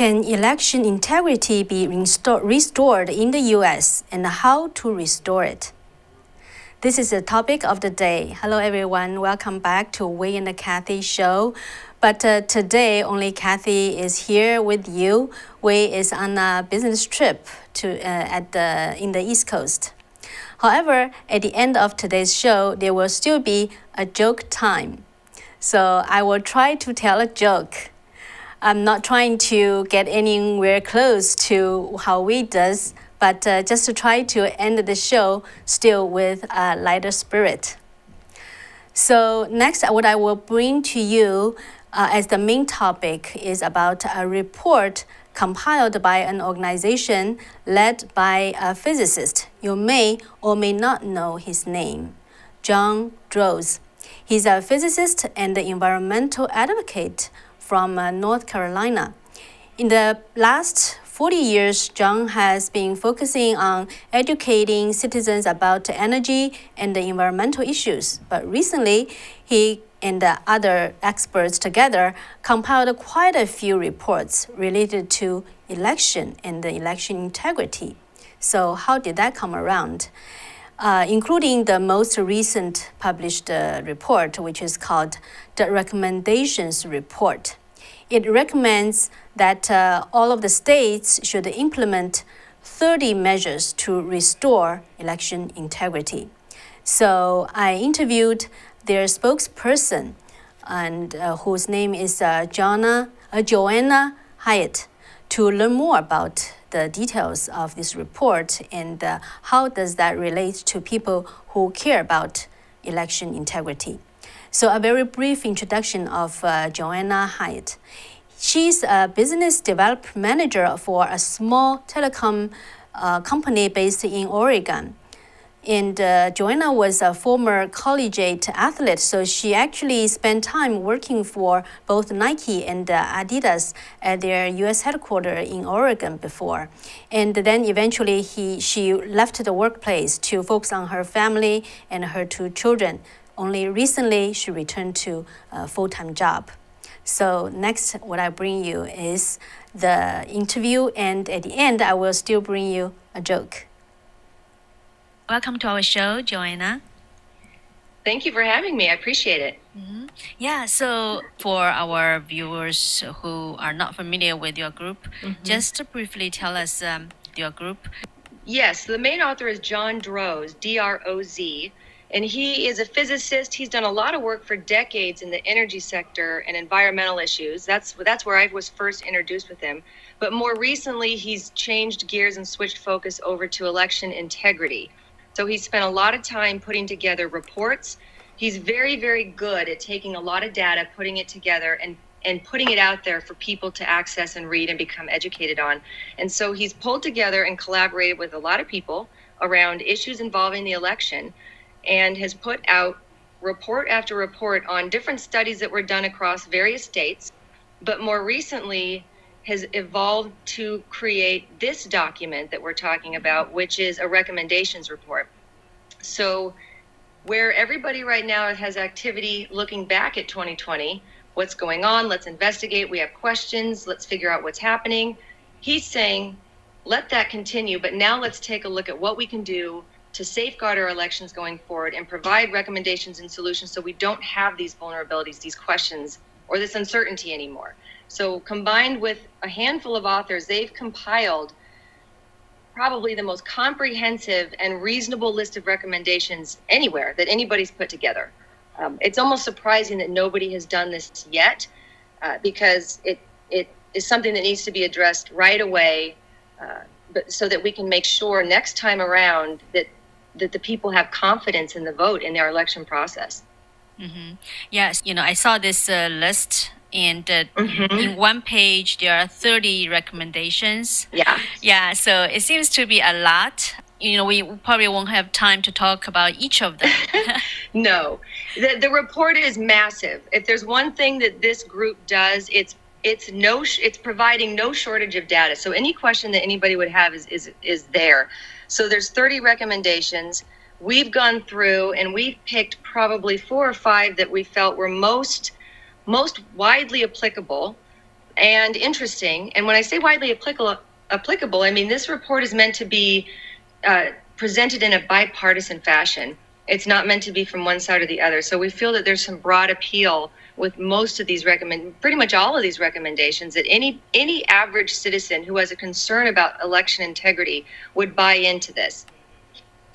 Can election integrity be restored in the U.S. and how to restore it? This is the topic of the day. Hello, everyone. Welcome back to Wei and Cathy show. But today, only Cathy is here with you. Wei is on a business trip in the East Coast. However, at the end of today's show, there will still be a joke time. So I will try to tell a joke. I'm not trying to get anywhere close to how Wei does, but just to try to end the show still with a lighter spirit. So next, what I will bring to you as the main topic is about a report compiled by an organization led by a physicist. You may or may not know his name, John Droz. He's a physicist and environmental advocate from North Carolina. In the last 40 years, John has been focusing on educating citizens about energy and the environmental issues. But recently, he and the other experts together compiled quite a few reports related to election and the election integrity. So how did that come around? Including the most recent published report, which is called the Recommendations Report. It recommends that all of the states should implement 30 measures to restore election integrity. So I interviewed their spokesperson, and whose name is Joanna Highet, to learn more about the details of this report and how does that relate to people who care about election integrity. So a very brief introduction of Joanna Highet. She's a business development manager for a small telecom company based in Oregon. And Joanna was a former collegiate athlete, so she actually spent time working for both Nike and Adidas at their U.S. headquarters in Oregon before. And then eventually she left the workplace to focus on her family and her two children. Only recently, she returned to a full-time job. So next, what I bring you is the interview, and at the end, I will still bring you a joke. Welcome to our show, Joanna. Thank you for having me. I appreciate it. Mm-hmm. Yeah, so for our viewers who are not familiar with your group, just briefly tell us your group. Yes, the main author is John Droz, D-R-O-Z, and he is a physicist. He's done a lot of work for decades in the energy sector and environmental issues. That's where I was first introduced with him. But more recently, he's changed gears and switched focus over to election integrity. So he spent a lot of time putting together reports. He's very, very good at taking a lot of data, putting it together, and putting it out there for people to access and read and become educated on. And so he's pulled together and collaborated with a lot of people around issues involving the election and has put out report after report on different studies that were done across various states, but more recently has evolved to create this document that we're talking about, which is a recommendations report. So where everybody right now has activity looking back at 2020, what's going on, let's investigate, we have questions, let's figure out what's happening. He's saying, let that continue, but now let's take a look at what we can do to safeguard our elections going forward and provide recommendations and solutions so we don't have these vulnerabilities, these questions, or this uncertainty anymore. So combined with a handful of authors, they've compiled probably the most comprehensive and reasonable list of recommendations anywhere that anybody's put together. It's almost surprising that nobody has done this yet because it is something that needs to be addressed right away but so that we can make sure next time around that the people have confidence in the vote in their election process. Mm-hmm. Yes, I saw this list, and in one page there are 30 recommendations. Yeah, so it seems to be a lot. We probably won't have time to talk about each of them. No, the report is massive. If there's one thing that this group does, it's providing no shortage of data. So any question that anybody would have is there. So there's 30 recommendations. We've gone through and we've picked probably 4 or 5 that we felt were most widely applicable and interesting. And when I say widely applicable, I mean this report is meant to be presented in a bipartisan fashion. It's not meant to be from one side or the other. So we feel that there's some broad appeal with most of these pretty much all of these recommendations, that any average citizen who has a concern about election integrity would buy into this.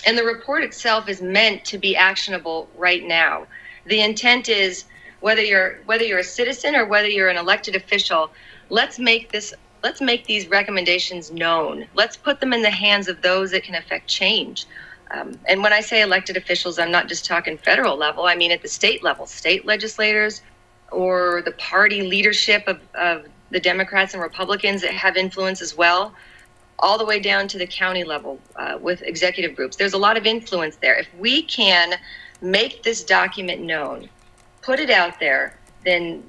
And the report itself is meant to be actionable right now. The intent is whether you're a citizen or whether you're an elected official, let's make these recommendations known. Let's put them in the hands of those that can affect change. And when I say elected officials, I'm not just talking federal level. I mean at the state level, state legislators or the party leadership of the Democrats and Republicans that have influence as well, all the way down to the county level with executive groups. There's a lot of influence there. If we can make this document known, put it out there, then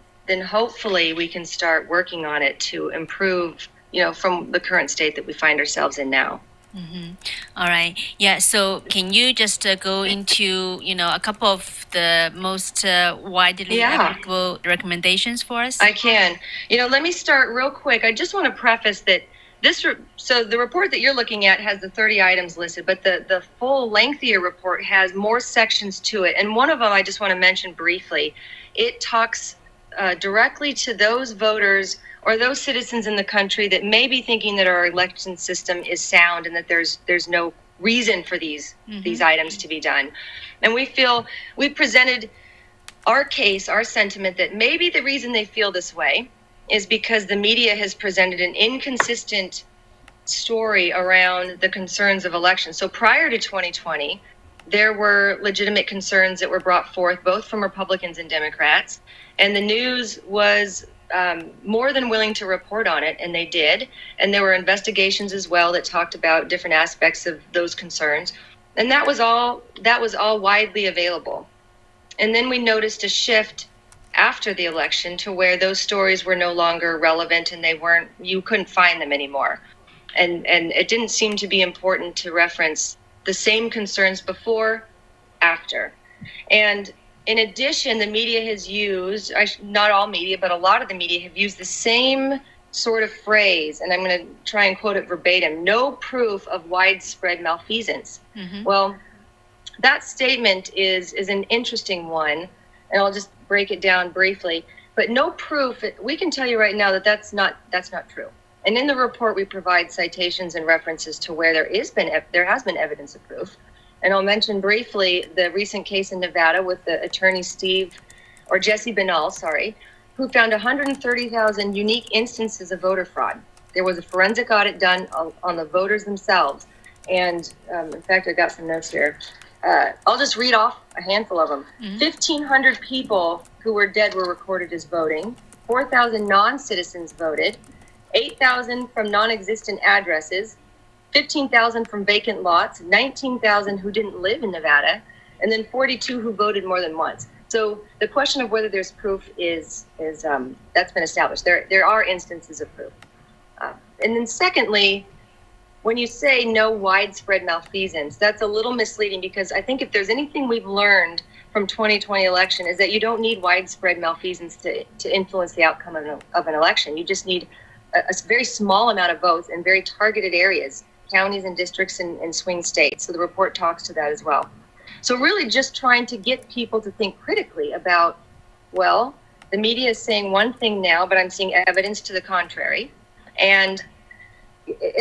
hopefully we can start working on it to improve, from the current state that we find ourselves in now. Mm-hmm. All right. Yeah. So can you just go into, a couple of the most widely applicable recommendations for us? I can. Let me start real quick. I just want to preface that so the report that you're looking at has the 30 items listed, but the full lengthier report has more sections to it. And one of them I just want to mention briefly. It talks directly to those voters or those citizens in the country that may be thinking that our election system is sound and that there's no reason for these items to be done. And we presented our case, our sentiment that maybe the reason they feel this way is because the media has presented an inconsistent story around the concerns of elections. So prior to 2020, there were legitimate concerns that were brought forth both from Republicans and Democrats, and the news was more than willing to report on it, and they did. And there were investigations as well that talked about different aspects of those concerns, and that was all widely available. And then we noticed a shift after the election to where those stories were no longer relevant and you couldn't find them anymore. And it didn't seem to be important to reference the same concerns before, after. And in addition, the media has used, not all media, but a lot of the media have used the same sort of phrase, and I'm going to try and quote it verbatim, no proof of widespread malfeasance. Mm-hmm. Well, that statement is an interesting one, and I'll just break it down briefly. But no proof, we can tell you right now that that's not true. And in the report, we provide citations and references to where there has been evidence of proof. And I'll mention briefly the recent case in Nevada with the attorney Jesse Benall, who found 130,000 unique instances of voter fraud. There was a forensic audit done on the voters themselves. And in fact, I got some notes here. I'll just read off a handful of them. Mm-hmm. 1,500 people who were dead were recorded as voting. 4,000 non-citizens voted. 8,000 from non-existent addresses. 15,000 from vacant lots. 19,000 who didn't live in Nevada. And then 42 who voted more than once. So the question of whether there's proof is that's been established. There are instances of proof. And then secondly, when you say no widespread malfeasance, that's a little misleading, because I think if there's anything we've learned from 2020 election is that you don't need widespread malfeasance to influence the outcome of an election. You just need a very small amount of votes in very targeted areas, counties and districts and swing states. So the report talks to that as well. So really just trying to get people to think critically about, well, the media is saying one thing now, but I'm seeing evidence to the contrary. And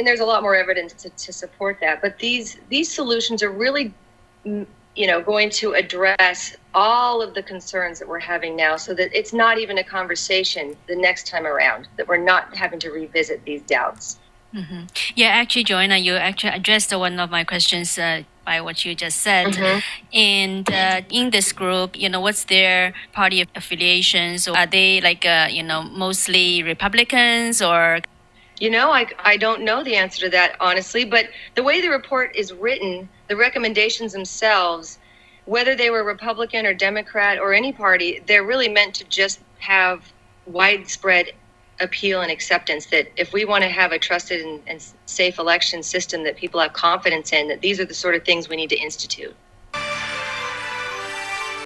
there's a lot more evidence to support that. But these solutions are really, going to address all of the concerns that we're having now, so that it's not even a conversation the next time around, that we're not having to revisit these doubts. Mm-hmm. Yeah, actually, Joanna, you actually addressed one of my questions by what you just said. Mm-hmm. And in this group, what's their party affiliations? Are they mostly Republicans or? I don't know the answer to that, honestly, but the way the report is written, the recommendations themselves, whether they were Republican or Democrat or any party, they're really meant to just have widespread appeal and acceptance, that if we want to have a trusted and safe election system that people have confidence in, that these are the sort of things we need to institute.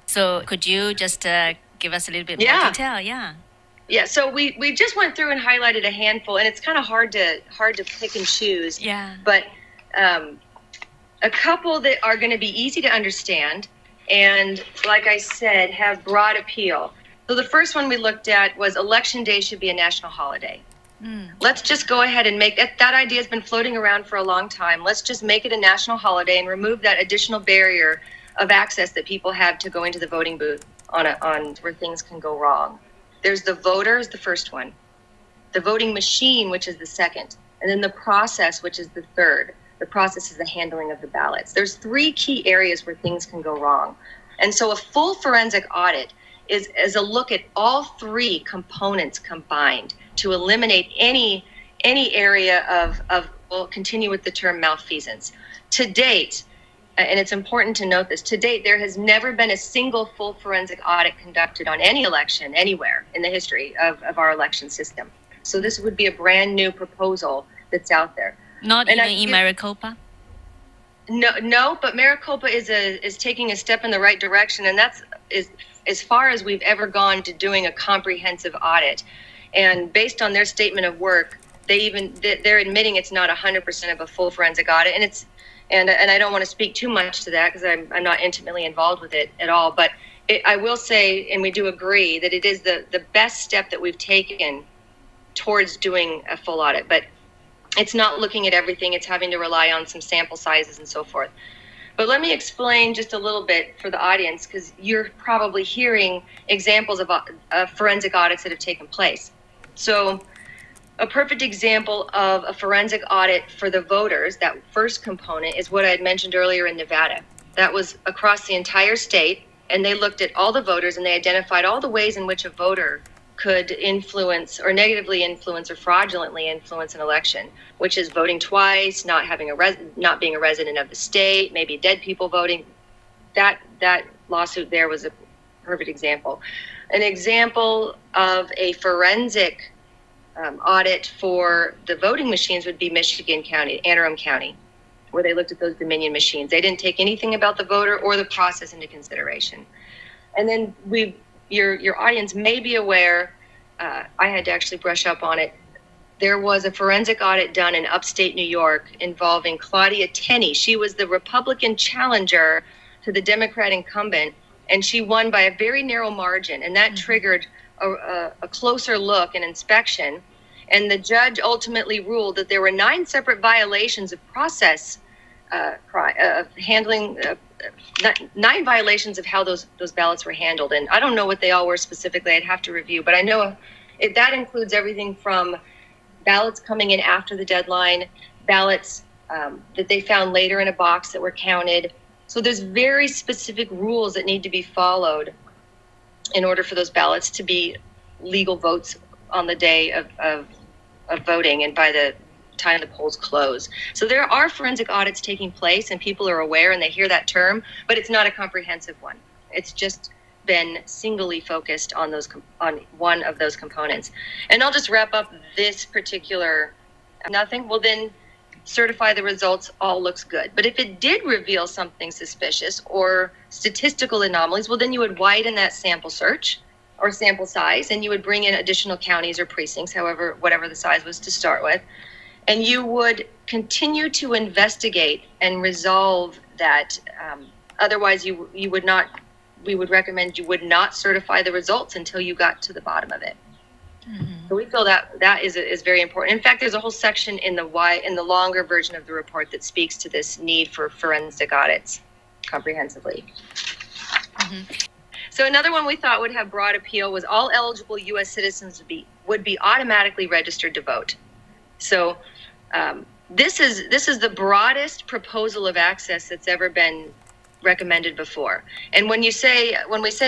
So could you just give us a little bit more detail? Yeah, so we just went through and highlighted a handful, and it's kind of hard to pick and choose. Yeah. But a couple that are going to be easy to understand, and like I said, have broad appeal. So the first one we looked at was Election Day should be a national holiday. Let's just go ahead and make it. That idea has been floating around for a long time. Let's just make it a national holiday and remove that additional barrier of access that people have to go into the voting booth on where things can go wrong. There's the voter is the first one, the voting machine, which is the second, and then the process, which is the third. The process is the handling of the ballots. There's three key areas where things can go wrong. And so a full forensic audit is a look at all three components combined to eliminate any area of we'll continue with the term malfeasance. To date, and it's important to note this, to date, there has never been a single full forensic audit conducted on any election anywhere in the history of our election system. So this would be a brand new proposal that's out there. Not even in Maricopa? No, but Maricopa is taking a step in the right direction, and that's as far as we've ever gone to doing a comprehensive audit. And based on their statement of work, they're admitting it's not 100% of a full forensic audit, and I don't want to speak too much to that because I'm not intimately involved with it at all. But I will say, and we do agree, that it is the best step that we've taken towards doing a full audit. But it's not looking at everything. It's having to rely on some sample sizes and so forth. But let me explain just a little bit for the audience, because you're probably hearing examples of forensic audits that have taken place. So a perfect example of a forensic audit for the voters, that first component, is what I had mentioned earlier in Nevada. That was across the entire state, and they looked at all the voters and they identified all the ways in which a voter could influence or negatively influence or fraudulently influence an election, which is voting twice, not being a resident of the state, maybe dead people voting. That lawsuit there was a perfect example. An example of a forensic audit for the voting machines would be Michigan County, Anne Arundel County, where they looked at those Dominion machines. They didn't take anything about the voter or the process into consideration. And then your audience may be aware, I had to actually brush up on it. There was a forensic audit done in upstate New York involving Claudia Tenney. She was the Republican challenger to the Democrat incumbent, and she won by a very narrow margin, and that triggered a closer look and inspection. And the judge ultimately ruled that there were 9 separate violations of process handling, 9 violations of how those ballots were handled. And I don't know what they all were specifically. I'd have to review, but I know that includes everything from ballots coming in after the deadline, ballots that they found later in a box that were counted. So there's very specific rules that need to be followed in order for those ballots to be legal votes on the day of voting and by the time the polls close. So there are forensic audits taking place, and people are aware and they hear that term, but it's not a comprehensive one. It's just been singly focused on one of those components. And I'll just wrap up this particular nothing. Well, then certify the results, all looks good. But if it did reveal something suspicious or statistical anomalies, well, then you would widen that sample search or sample size, and you would bring in additional counties or precincts, whatever the size was to start with. And you would continue to investigate and resolve that. Otherwise, we would recommend you would not certify the results until you got to the bottom of it. Mm-hmm. So we feel that is very important. In fact, there's a whole section in the longer version of the report that speaks to this need for forensic audits comprehensively. Mm-hmm. So another one we thought would have broad appeal was all eligible U.S. citizens would be automatically registered to vote. So this is the broadest proposal of access that's ever been recommended before. And when we say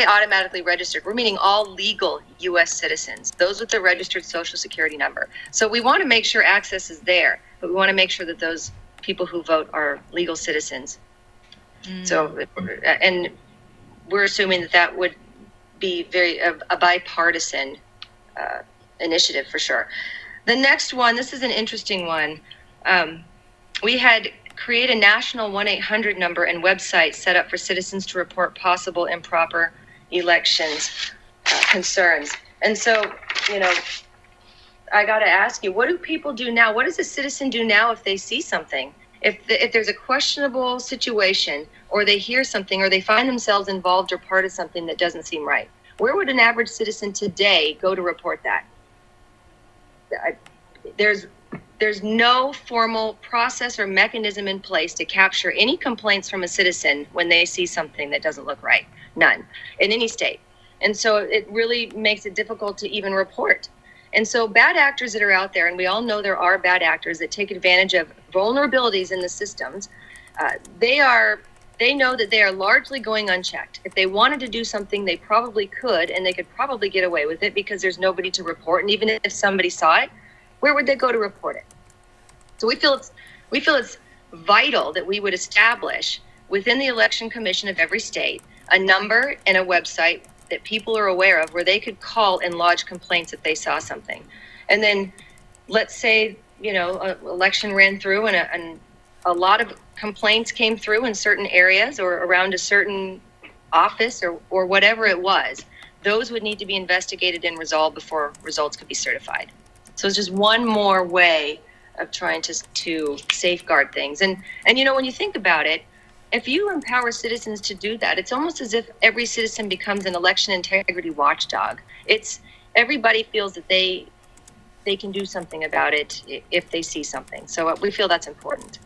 automatically registered, we're meaning all legal U.S. citizens, those with the registered Social Security number. So we want to make sure access is there, but we want to make sure that those people who vote are legal citizens. So, and we're assuming that would be a bipartisan initiative for sure. The next one, this is an interesting one. We had create a national 1-800 number and website set up for citizens to report possible improper elections concerns. And so I got to ask you, what do people do now? What does a citizen do now if they see something? If there's a questionable situation, or they hear something, or they find themselves involved or part of something that doesn't seem right, where would an average citizen today go to report that? There's no formal process or mechanism in place to capture any complaints from a citizen when they see something that doesn't look right. None in any state. And so it really makes it difficult to even report. And so bad actors that are out there, and we all know there are bad actors that take advantage of vulnerabilities in the systems, they know that they are largely going unchecked. If they wanted to do something, they probably could, and they could probably get away with it because there's nobody to report. And even if somebody saw it, where would they go to report it? So we feel it's vital that we would establish within the Election Commission of every state a number and a website that people are aware of where they could call and lodge complaints if they saw something. And then let's say, an election ran through and a lot of complaints came through in certain areas or around a certain office or whatever it was. Those would need to be investigated and resolved before results could be certified. So it's just one more way of trying to safeguard things. And when you think about it, if you empower citizens to do that, it's almost as if every citizen becomes an election integrity watchdog. It's everybody feels that they can do something about it if they see something. So we feel that's important.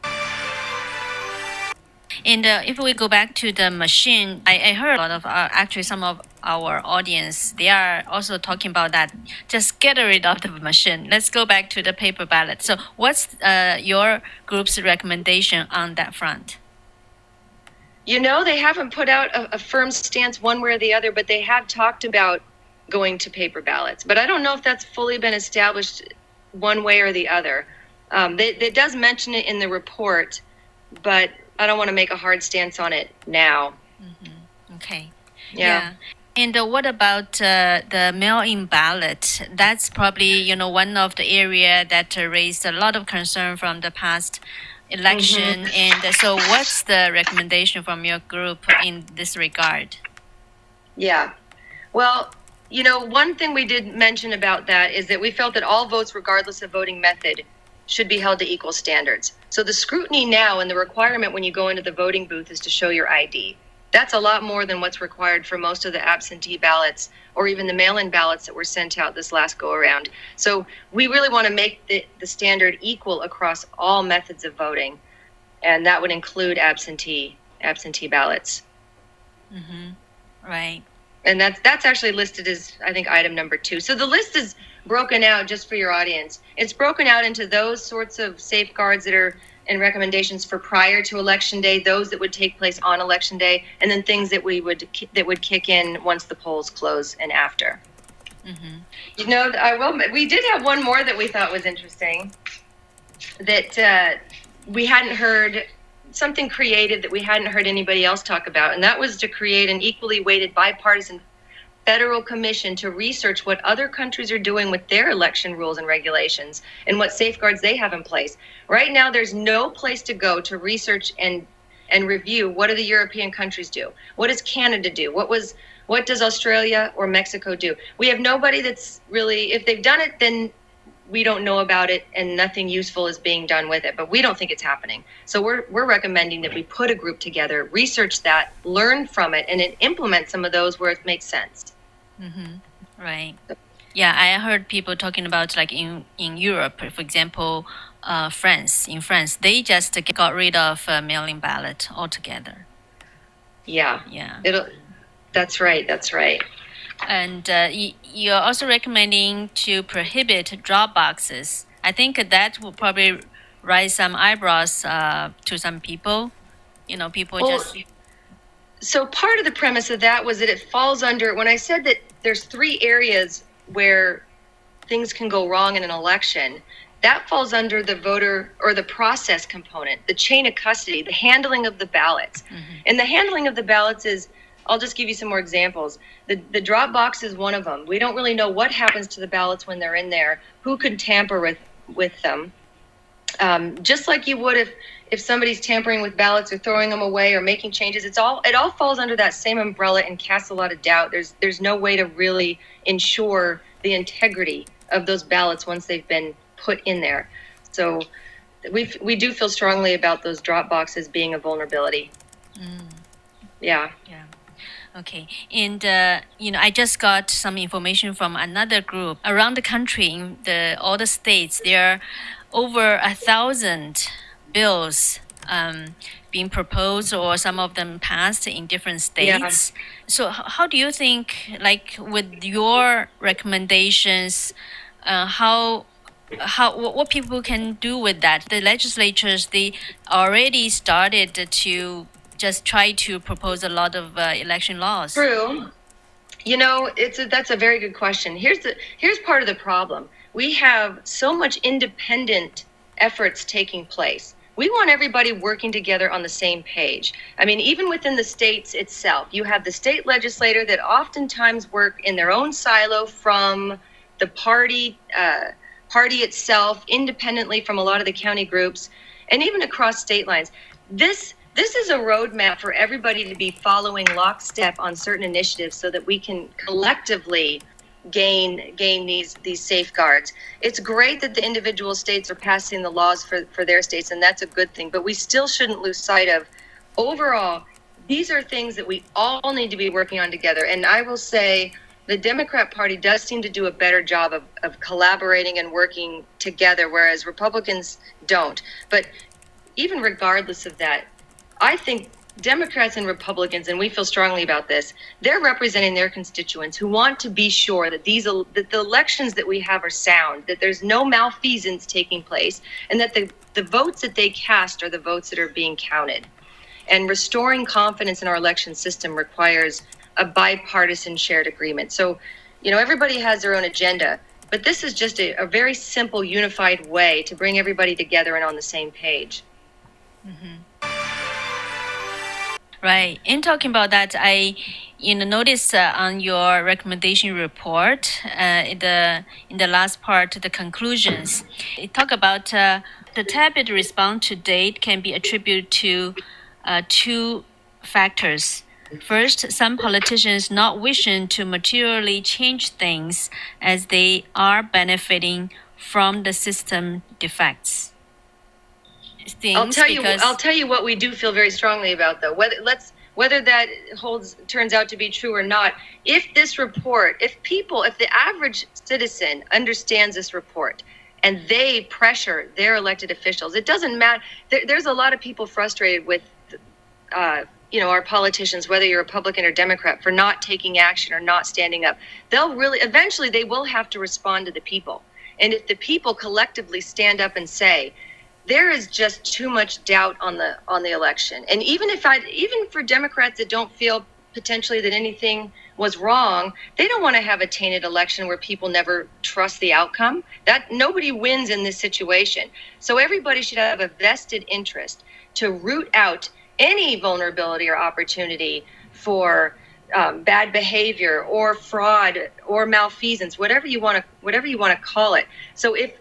And if we go back to the machine, I heard a lot of actually some of our audience, they are also talking about that. Just get rid of the machine. Let's go back to the paper ballot. So what's your group's recommendation on that front? They haven't put out a firm stance one way or the other, but they have talked about going to paper ballots. But I don't know if that's fully been established one way or the other. It does mention it in the report, but I don't want to make a hard stance on it now. Mm-hmm. Okay. Yeah. And what about the mail-in ballot? That's probably, one of the area that raised a lot of concern from the past election. Mm-hmm. And so what's the recommendation from your group in this regard? Yeah. Well, one thing we did mention about that is that we felt that all votes, regardless of voting method, should be held to equal standards. So the scrutiny now and the requirement when you go into the voting booth is to show your ID. That's a lot more than what's required for most of the absentee ballots or even the mail-in ballots that were sent out this last go around. So we really want to make the standard equal across all methods of voting, and that would include absentee ballots. Mm-hmm. Right. And that's actually listed as, I think, item number 2. So the list is broken out, just for your audience. It's broken out into those sorts of safeguards that are and recommendations for prior to election day, those that would take place on election day, and then things that would kick in once the polls close and after. Mm-hmm. We did have one more that we thought was interesting, that we hadn't heard, something creative that we hadn't heard anybody else talk about, and that was to create an equally weighted bipartisan federal commission to research what other countries are doing with their election rules and regulations and what safeguards they have in place. Right now, there's no place to go to research and review what do the European countries do? What does Canada do? What does Australia or Mexico do? We have nobody that's really, if they've done it, then we don't know about it and nothing useful is being done with it, but we don't think it's happening. So we're recommending that we put a group together, research that, learn from it, and then implement some of those where it makes sense. Mm-hmm. Right. Yeah, I heard people talking about like in Europe, for example, France. In France, they just got rid of mail-in ballot altogether. Yeah. That's right. And you're also recommending to prohibit drop boxes. I think that will probably raise some eyebrows to some people. So part of the premise of that was that it falls under, when I said that there's 3 areas where things can go wrong in an election, that falls under the voter or the process component, the chain of custody, the handling of the ballots. Mm-hmm. And the handling of the ballots is, I'll just give you some more examples. The drop box is one of them. We don't really know what happens to the ballots when they're in there, who could tamper with them. Just like you would if somebody's tampering with ballots or throwing them away or making changes, it all falls under that same umbrella and casts a lot of doubt. There's no way to really ensure the integrity of those ballots once they've been put in there. So we do feel strongly about those drop boxes being a vulnerability. Yeah. Okay, and I just got some information from another group around the country. In all the states, there are over 1,000 bills being proposed, or some of them passed in different states. Yeah. So, how do you think, like with your recommendations, what people can do with that? The legislatures, they already started to just try to propose a lot of election laws. True. That's a very good question. Here's part of the problem. We have so much independent efforts taking place. We want everybody working together on the same page. I mean, even within the states itself, you have the state legislator that oftentimes work in their own silo from the party itself, independently from a lot of the county groups, and even across state lines. This is a roadmap for everybody to be following lockstep on certain initiatives so that we can collectively gain these safeguards. It's great that the individual states are passing the laws for their states, and that's a good thing, but we still shouldn't lose sight of overall, these are things that we all need to be working on together. And I will say the Democrat Party does seem to do a better job of collaborating and working together, whereas Republicans don't. But even regardless of that, I think Democrats and Republicans, and we feel strongly about this, they're representing their constituents who want to be sure that that the elections that we have are sound, that there's no malfeasance taking place, and that the votes that they cast are the votes that are being counted. And restoring confidence in our election system requires a bipartisan shared agreement. So, everybody has their own agenda, but this is just a very simple, unified way to bring everybody together and on the same page. Mm-hmm. Right. In talking about that, I noticed on your recommendation report, in the last part, the conclusions, it talk about the tepid response to date can be attributed to two factors. First, some politicians not wishing to materially change things as they are benefiting from the system defects. I'll tell you what we do feel very strongly about, though. Whether that turns out to be true or not, if the average citizen understands this report and they pressure their elected officials, it doesn't matter. There's a lot of people frustrated with our politicians, whether you're Republican or Democrat, for not taking action or not standing up. Eventually they will have to respond to the people. And if the people collectively stand up and say, there is just too much doubt on the election. And even for Democrats that don't feel potentially that anything was wrong, they don't want to have a tainted election where people never trust the outcome. That nobody wins in this situation. So everybody should have a vested interest to root out any vulnerability or opportunity for bad behavior or fraud or malfeasance, whatever you want to call it. So if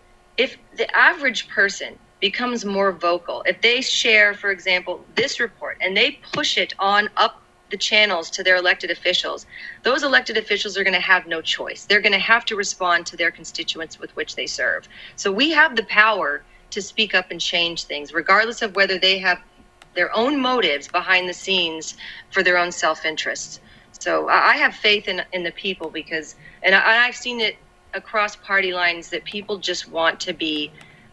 the average person becomes more vocal, if they share, for example, this report and they push it on up the channels to their elected officials, those elected officials are going to have no choice. They're going to have to respond to their constituents with which they serve. So we have the power to speak up and change things, regardless of whether they have their own motives behind the scenes for their own self-interest. So I have faith in the people and I've seen it across party lines that people just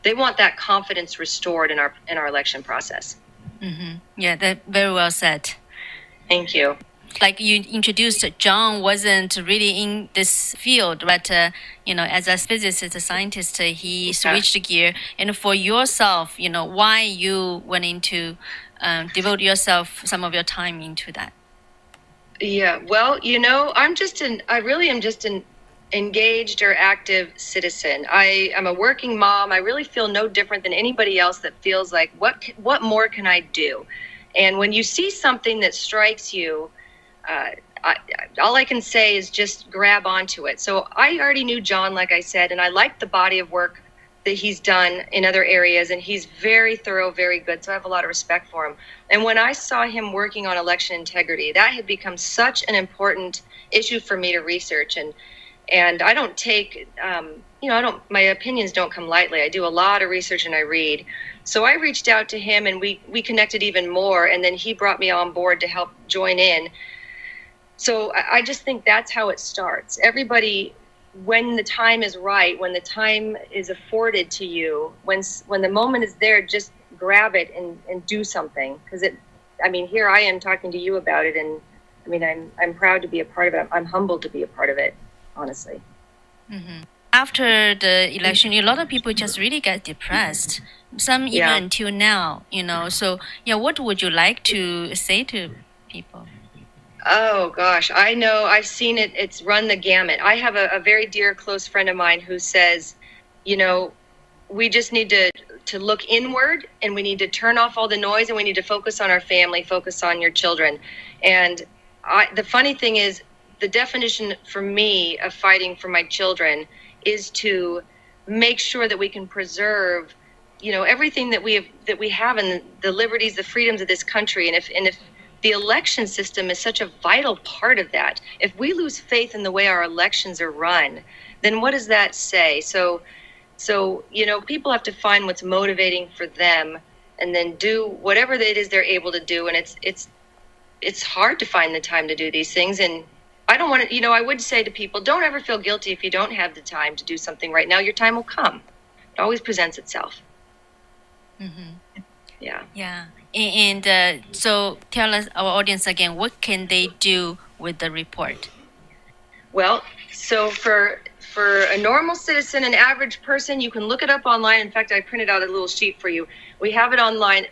they want that confidence restored in our election process. Mm-hmm. Yeah, that very well said. Thank you. Like you introduced, John wasn't really in this field, but as a physicist, a scientist, he switched gear. And for yourself, why you went into devote some of your time into that? Yeah, well, I really am just an engaged or active citizen. I am a working mom. I really feel no different than anybody else that feels like, what more can I do? And when you see something that strikes you, all I can say is just grab onto it. So I already knew John, like I said, and I liked the body of work that he's done in other areas, and he's very thorough, very good. So I have a lot of respect for him. And when I saw him working on election integrity, that had become such an important issue for me to research. And I don't take, my opinions don't come lightly. I do a lot of research and I read. So I reached out to him and we connected even more. And then he brought me on board to help join in. So I just think that's how it starts. Everybody, when the time is right, when the time is afforded to you, when the moment is there, just grab it and do something. Because here I am talking to you about it, and I'm proud to be a part of it. I'm humbled to be a part of it, honestly. Mm-hmm. After the election, a lot of people just really get depressed. Some even until now, So, what would you like to say to people? Oh, gosh. I know. I've seen it. It's run the gamut. I have a very dear, close friend of mine who says, we just need to look inward, and we need to turn off all the noise, and we need to focus on our family, focus on your children. And the funny thing is, the definition for me of fighting for my children is to make sure that we can preserve, everything that we have and the liberties, the freedoms of this country. And if the election system is such a vital part of that, if we lose faith in the way our elections are run, then what does that say? So people have to find what's motivating for them and then do whatever it is they're able to do. And it's hard to find the time to do these things. And I don't want to, I would say to people, don't ever feel guilty if you don't have the time to do something right now. Your time will come. It always presents itself. Mm-hmm. Yeah. Yeah. And so tell us, our audience again, what can they do with the report? Well, so for a normal citizen, an average person, you can look it up online. In fact, I printed out a little sheet for you. We have it online.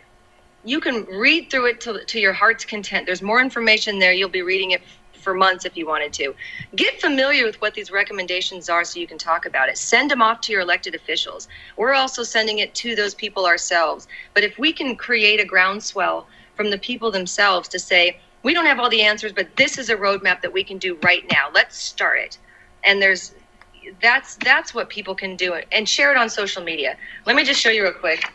You can read through it to your heart's content. There's more information there. You'll be reading it for months if you wanted to. Get familiar with what these recommendations are so you can talk about it. Send them off to your elected officials. We're also sending it to those people ourselves. But if we can create a groundswell from the people themselves to say, we don't have all the answers, but this is a roadmap that we can do right now. Let's start it. And that's what people can do, and share it on social media. Let me just show you real quick.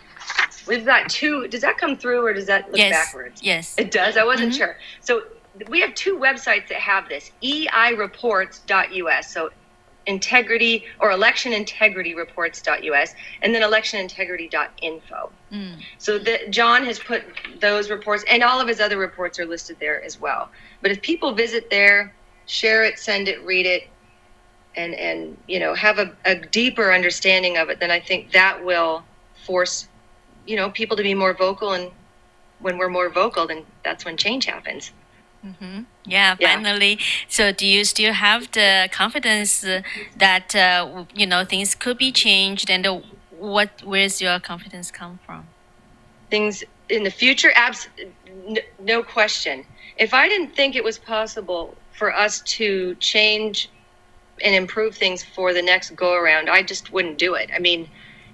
We've got two. Does that come through or does that look backwards? Yes. It does? I wasn't sure. So we have two websites that have this, eireports.us, so integrity or ElectionIntegrity.reports.us, and then ElectionIntegrity.info. So John has put those reports, and all of his other reports are listed there as well. But if people visit there, share it, send it, read it, and have a deeper understanding of it, then I think that will force people to be more vocal. And when we're more vocal, then that's when change happens. Mm-hmm. Yeah, finally. So do you still have the confidence that, things could be changed, and where's your confidence come from? Things in the future? No question. If I didn't think it was possible for us to change and improve things for the next go around, I just wouldn't do it.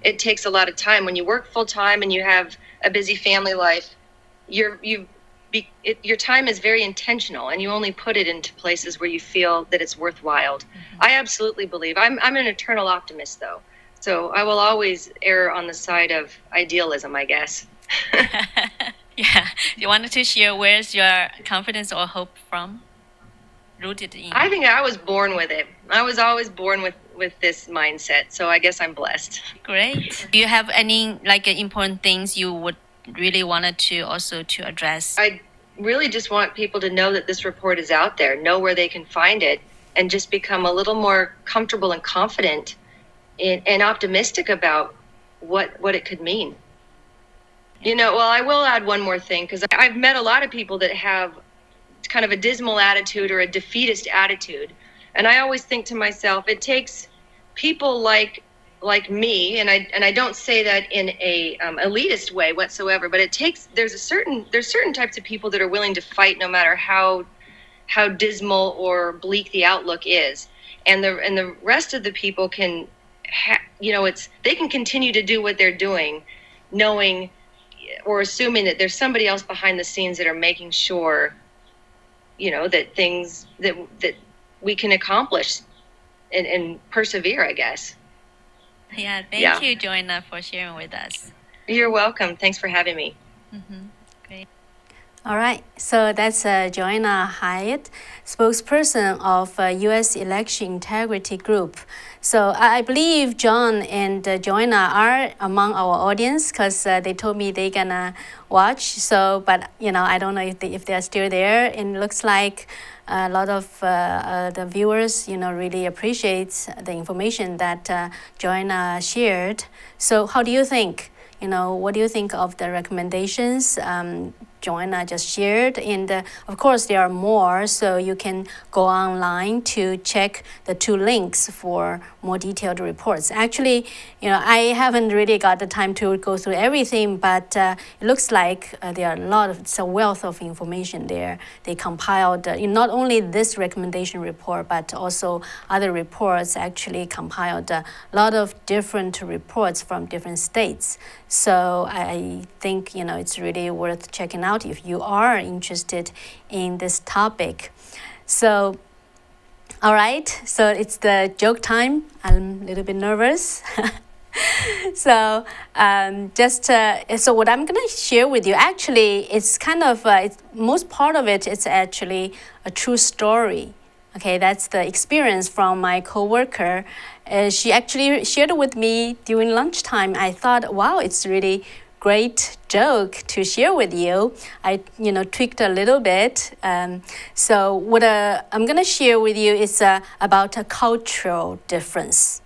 It takes a lot of time. When you work full time and you have a busy family life, your time is very intentional, and you only put it into places where you feel that it's worthwhile. Mm-hmm. I absolutely believe. I'm an eternal optimist, though, so I will always err on the side of idealism, I guess. Yeah. You wanted to share where's your confidence or hope from? Rooted in? I think I was born with it. I was always born with this mindset, so I guess I'm blessed. Great. Do you have any important things you would really wanted to address? I really just want people to know that this report is out there, know where they can find it, and just become a little more comfortable and confident and optimistic about what it could mean. Well, I will add one more thing, because I've met a lot of people that have kind of a dismal attitude or a defeatist attitude. And I always think to myself, it takes people like me, and I don't say that in a elitist way whatsoever, but there's certain types of people that are willing to fight no matter how dismal or bleak the outlook is, and the rest of the people can they can continue to do what they're doing, knowing or assuming that there's somebody else behind the scenes that are making sure that things that we can accomplish and persevere, I guess. Yeah, thank you, Joanna, for sharing with us. You're welcome. Thanks for having me. Mm-hmm. Great. All right, so that's Joanna Highet, spokesperson of U.S. Election Integrity Group. So I believe John and Joanna are among our audience because they told me they're gonna watch. So, but I don't know if they're still there. And it looks like a lot of the viewers, really appreciate the information that Joanna shared. So, how do you think? What do you think of the recommendations Joanna just shared? And of course, there are more, so you can go online to check the 2 links for more detailed reports. Actually, I haven't really got the time to go through everything, but it looks like there are it's a wealth of information there. They compiled not only this recommendation report, but also other reports actually compiled a lot of different reports from different states. So I think it's really worth checking out if you are interested in this topic. So, all right, so it's the joke time. I'm a little bit nervous. So so what I'm gonna share with you, actually, it's kind of most part of it is actually a true story. Okay, that's the experience from my coworker. She actually shared it with me during lunchtime. I thought, wow, it's really great joke to share with you. I tweaked a little bit. So what I'm gonna share with you is about a cultural difference.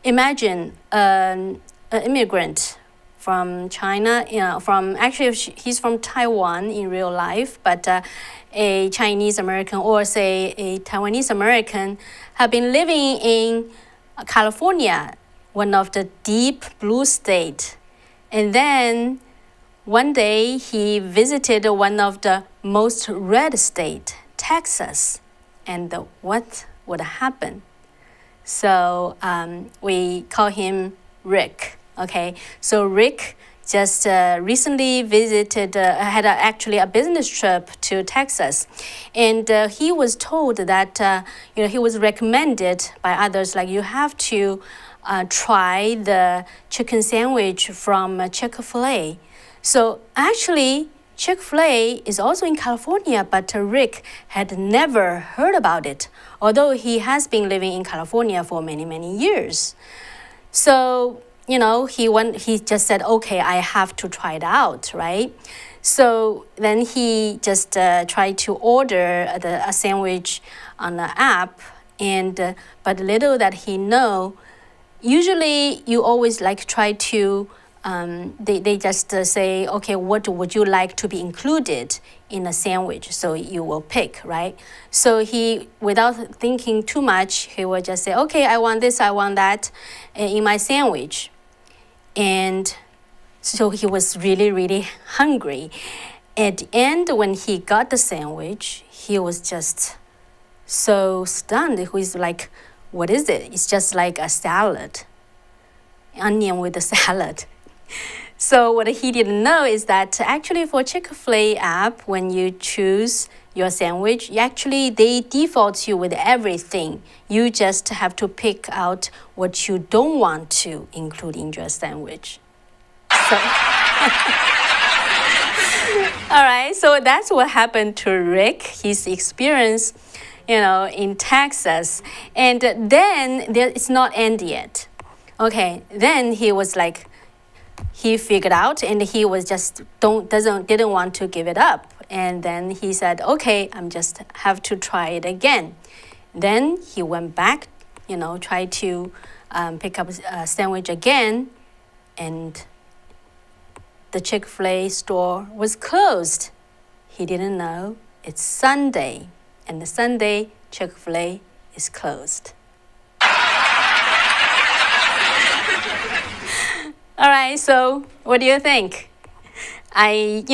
Imagine an immigrant from China, he's from Taiwan in real life, but a Chinese American or say a Taiwanese American have been living in California, one of the deep blue states. And then one day he visited one of the most red state, Texas. And what would happen? So we call him Rick. Okay, so Rick just recently visited, had actually a business trip to Texas, and he was told that he was recommended by others, like, you have to try the chicken sandwich from Chick-fil-A. So actually, Chick-fil-A is also in California, but Rick had never heard about it, although he has been living in California for many, many years. So, he just said, okay, I have to try it out, right? So then he just tried to order a sandwich on the app, and but little that he know, usually you always try to they just say, okay, what would you like to be included in a sandwich? So you will pick, right? So he, without thinking too much, he will just say, okay, I want this, I want that in my sandwich. And so he was really, really hungry. At the end, when he got the sandwich, he was just so stunned. He was like, what is it? It's just like a salad, onion with a salad. So what he didn't know is that actually for Chick-fil-A app, when you choose your sandwich, they default you with everything. You just have to pick out what you don't want to include in your sandwich. So all right, so that's what happened to Rick, his experience, in Texas. And then it's not end yet. Okay, then he was like, he figured out, and he was just didn't want to give it up. And then he said, okay, I'm just have to try it again. Then he went back, tried to pick up a sandwich again, and the Chick-fil-A store was closed. He didn't know it's Sunday, and the Sunday Chick-fil-A is closed. All right, so what do you think? I,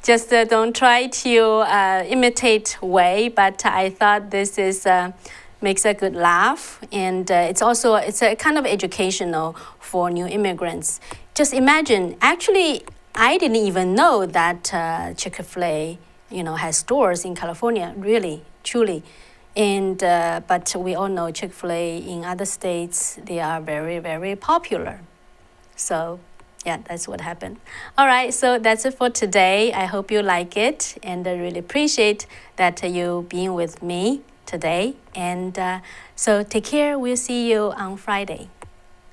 just don't try to imitate Wei, but I thought this is makes a good laugh, and it's a kind of educational for new immigrants. Just imagine, actually, I didn't even know that Chick-fil-A, has stores in California, really, truly. And but we all know Chick-fil-A in other states, they are very, very popular. So Yeah, that's what happened. All right, so that's it for today. I hope you like it, and I really appreciate that you being with me today. And so take care. We'll see you on Friday.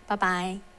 Bye-bye.